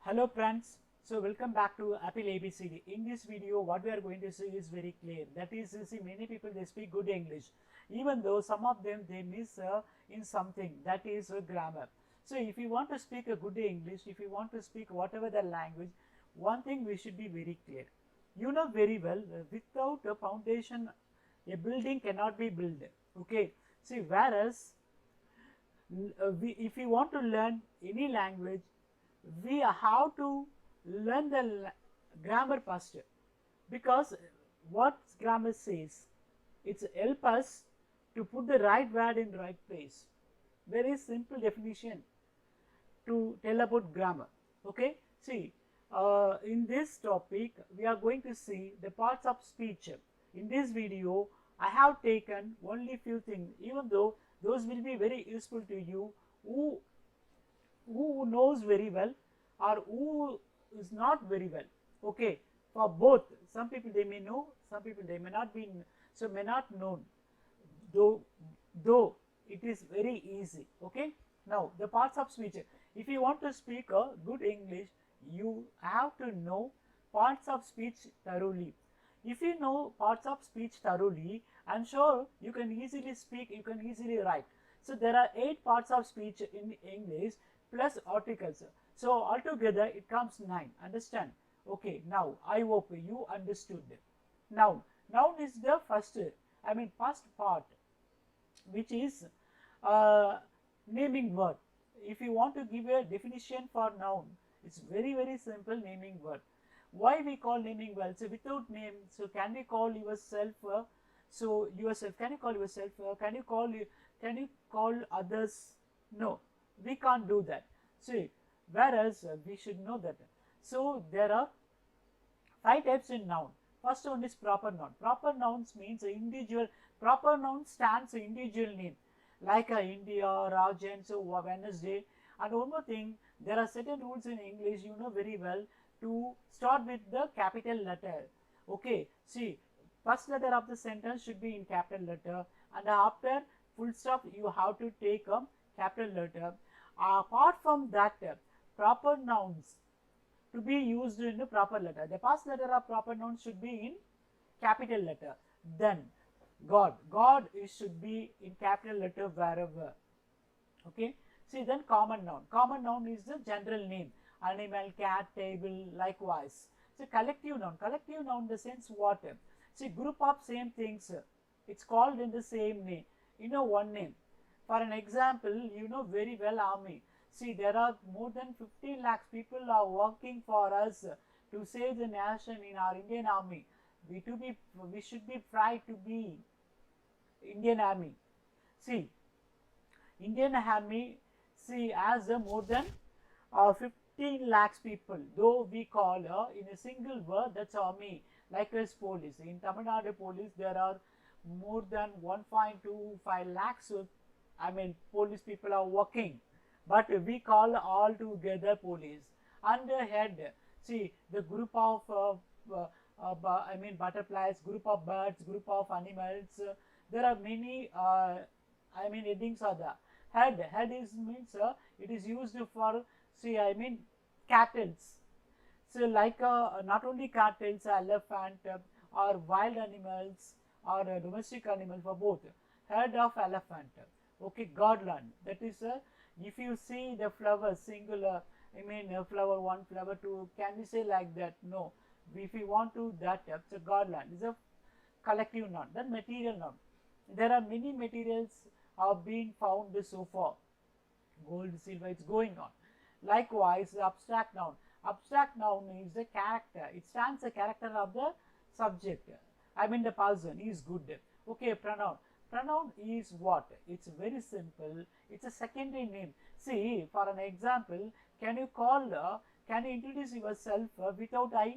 Hello friends, so welcome back to Apple ABCD. In this video what we are going to see is very clear. That is, you see, many people they speak good English, even though some of them they miss in something, that is grammar. So if you want to speak a good English, if you want to speak whatever the language, one thing we should be very clear. You know very well, without a foundation a building cannot be built. Okay, see, whereas if we want to learn any language, we have to learn the grammar first, because what grammar says, it's help us to put the right word in the right place. Very simple definition to tell about grammar. Okay, see, in this topic we are going to see the parts of speech. In this video I have taken only few things, even though those will be very useful to you who knows very well or who is not very well. Okay, for both, some people they may know, some people they may not be, so may not know, though it is very easy. Okay, now the parts of speech. If you want to speak a good English, you have to know parts of speech thoroughly. If you know parts of speech thoroughly, I am sure you can easily speak, you can easily write. So there are 8 parts of speech in English plus articles. So altogether it comes 9. Understand? Okay, now I hope you understood. Noun. Noun is the first part, which is naming word. If you want to give a definition for noun, it's very simple. Naming word. Why we call naming word? So without name, so can we call yourself? Can you call yourself? Can you call others? No, we can't do that. See, whereas we should know that. So there are 5 types in noun. First one is proper noun. Proper nouns means individual. Proper noun stands for individual name, like India, Rajan, so Wednesday. And one more thing, there are certain rules in English, you know very well, to start with the capital letter. Okay, see, first letter of the sentence should be in capital letter, and after full stop you have to take a capital letter. Apart from that, proper nouns to be used in the proper letter. The first letter of proper noun should be in capital letter. Then God should be in capital letter wherever. Okay. See, then common noun. Common noun is the general name. Animal, cat, table, likewise. So collective noun. Collective noun in the sense what? See, group of same things. It's called in the same name. You know, one name. For an example, you know very well army. See, there are more than 15 lakhs people are working for us to save the nation in our Indian army. We should be proud to be Indian army. See, Indian army, see, as more than 15 lakhs people, though we call in a single word, that's army. Likewise police. In Tamil Nadu police, there are more than 1.25 lakhs police people are working, but we call all together police. Under head, see, the group of butterflies, group of birds, group of animals, there are many headings are there. Head is means it is used for, see, cattle. So like not only cattle, elephant, or wild animals, or domestic animal, for both. Head of elephant. Okay, garland. That is if you see the flowers singular, flower 1, flower 2, can we say like that? No. If we want to that, so garland is a collective noun. Then material noun. There are many materials are being found so far. Gold, silver, it's going on. Likewise, abstract noun. Abstract noun is the character. It stands the character of the subject. The person is good. Okay, pronoun. Pronoun is what? It's very simple. It's a secondary name. See, for an example, can you introduce yourself without I?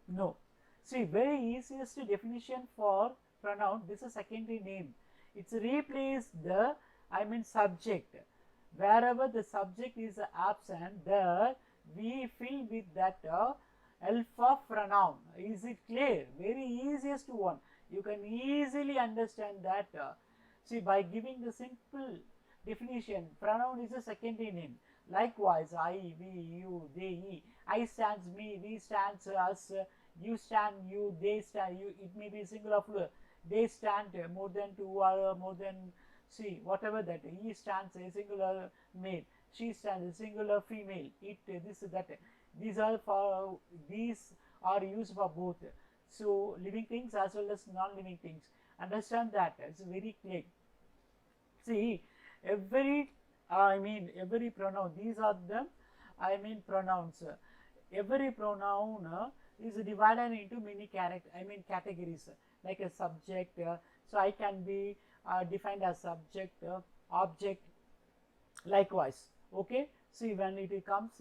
No. See, very easiest definition for pronoun, this is a secondary name. It's replace the subject. Wherever the subject is absent, there we fill with that alpha pronoun. Is it clear? Very easiest one. You can easily understand that. See, by giving the simple definition, pronoun is a secondary name. Likewise, I, we, you, they, he. I stands me, we stands us, you stand you, they stand you. It may be singular plural. They stand more than two or more than, see, whatever that. He stands a singular male. She stands a singular female. It, this, that. These are for, these are used for both. So living things as well as non-living things. Understand that. It's very clear. See, every, every pronoun, these are the, pronouns. Every pronoun is divided into many categories, like a subject. So I can be defined as subject, object, likewise. Okay, see, when it comes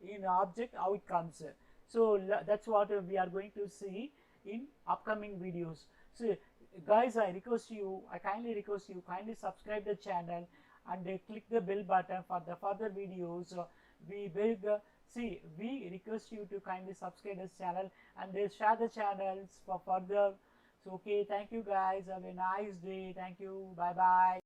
in object, how it comes. So that's what we are going to see in upcoming videos. So guys, I kindly request you, kindly subscribe the channel and click the bell button for the further videos. We beg, see, we request you to kindly subscribe this channel and share the channels for further. So okay, thank you guys, have a nice day, thank you, bye bye.